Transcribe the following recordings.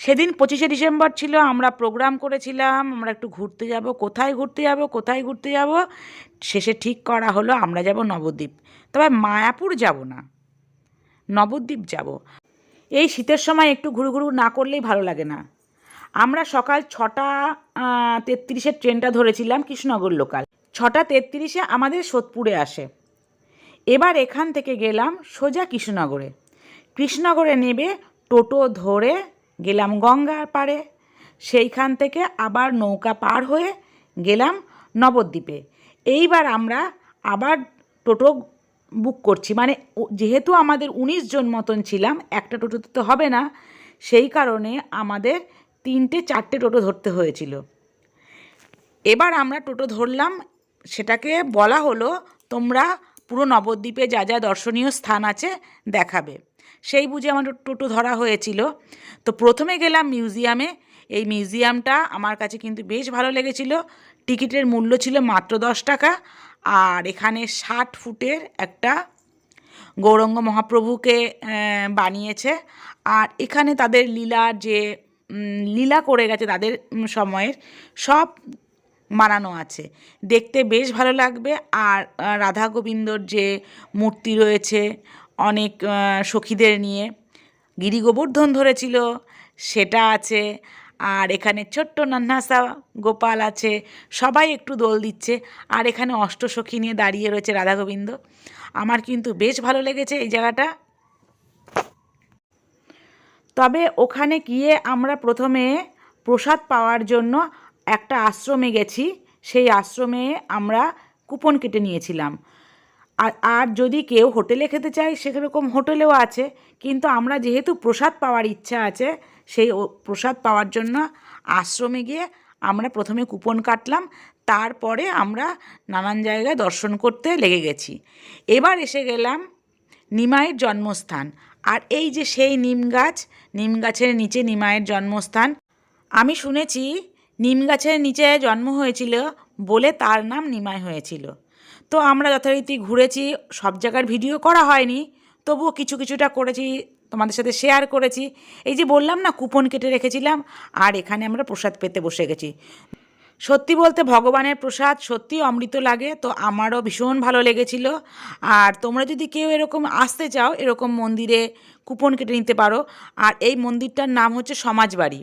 সেদিন 25শে ডিসেম্বর ছিল, আমরা প্রোগ্রাম করেছিলাম আমরা একটু ঘুরতে যাব। কোথায় ঘুরতে যাব কোথায় ঘুরতে যাব, শেষে ঠিক করা হলো আমরা যাব নবদ্বীপ। তবে মায়াপুর যাব না, নবদ্বীপ যাব। এই শীতের সময় একটু ঘুরু ঘুরু না করলেই ভালো লাগে না। আমরা সকাল 6টা 33-এর ট্রেনটা ধরেছিলাম, কৃষ্ণনগর লোকাল। 6টা 33-এ আমাদের সোদপুরে আসে। এবার এখান থেকে গেলাম সোজা কৃষ্ণনগরে। কৃষ্ণনগরে নেবে টোটো ধরে গেলাম গঙ্গার পাড়ে। সেইখান থেকে আবার নৌকা পার হয়ে গেলাম নবদ্বীপে। এইবার আমরা আবার টোটো বুক করছি, মানে যেহেতু আমাদের 19 জন মতন ছিলাম, একটা টোটোতে তো হবে না, সেই কারণে আমাদের 3-4টে টোটো ধরতে হয়েছিল। এবার আমরা টোটো ধরলাম, সেটাকে বলা হলো তোমরা পুরো নবদ্বীপে যা যা দর্শনীয় স্থান আছে দেখাবে। সেই বুঝে আমার টোটো ধরা হয়েছিল। তো প্রথমে গেলাম মিউজিয়ামে। এই মিউজিয়ামটা আমার কাছে কিন্তু বেশ ভালো লেগেছিল। টিকিটের মূল্য ছিল মাত্র 10 টাকা। আর এখানে 60 ফুটের একটা গৌরাঙ্গ মহাপ্রভুকে বানিয়েছে। আর এখানে তাদের লীলার যে লীলা করে গেছে তাদের সময়ের সব মানানো আছে, দেখতে বেশ ভালো লাগবে। আর রাধা গোবিন্দর যে মূর্তি রয়েছে অনেক সখীদের নিয়ে, গিরি গোবর্ধন ধরেছিল সেটা আছে। আর এখানে ছোট্ট নান্নাসা গোপাল আছে, সবাই একটু দোল দিচ্ছে। আর এখানে অষ্টসখী নিয়ে দাঁড়িয়ে রয়েছে রাধা গোবিন্দ। আমার কিন্তু বেশ ভালো লেগেছে এই জায়গাটা। তবে ওখানে গিয়ে আমরা প্রথমে প্রসাদ পাওয়ার জন্য একটা আশ্রমে গেছি। সেই আশ্রমে আমরা কুপন কেটে নিয়েছিলাম। আর যদি কেউ হোটেলে খেতে চায় সেরকম হোটেলেও আছে, কিন্তু আমরা যেহেতু প্রসাদ পাওয়ার ইচ্ছা আছে, সেই প্রসাদ পাওয়ার জন্য আশ্রমে গিয়ে আমরা প্রথমে কুপন কাটলাম। তারপরে আমরা নানান জায়গায় দর্শন করতে লেগে গেছি। এবার এসে গেলাম নিমাইয়ের জন্মস্থান। আর এই যে সেই নিম গাছ, নিম গাছের নিচে নিমাইয়ের জন্মস্থান। আমি শুনেছি নিম গাছের নিচে জন্ম হয়েছিল বলে তার নাম নিমাই হয়েছিল। তো আমরা যথারীতি ঘুরেছি, সব জায়গার ভিডিও করা হয়নি, তবুও কিছু কিছুটা করেছি, তোমাদের সাথে শেয়ার করেছি। এই যে বললাম না কুপন কেটে রেখেছিলাম, আর এখানে আমরা প্রসাদ পেতে বসে গেছি। সত্যি বলতে ভগবানের প্রসাদ সত্যি অমৃত লাগে। তো আমারও ভীষণ ভালো লেগেছিল। আর তোমরা যদি কেউ এরকম আসতে চাও, এরকম মন্দিরে কুপন কেটে নিতে পারো। আর এই মন্দিরটার নাম হচ্ছে সমাজবাড়ি।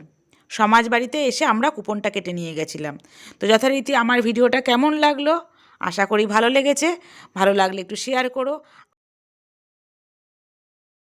সমাজবাড়িতে এসে আমরা কুপনটা কেটে নিয়ে গেছিলাম। তো যথারীতি আমার ভিডিওটা কেমন লাগলো, আশা করি ভালো লেগেছে। ভালো লাগলে একটু শেয়ার করো।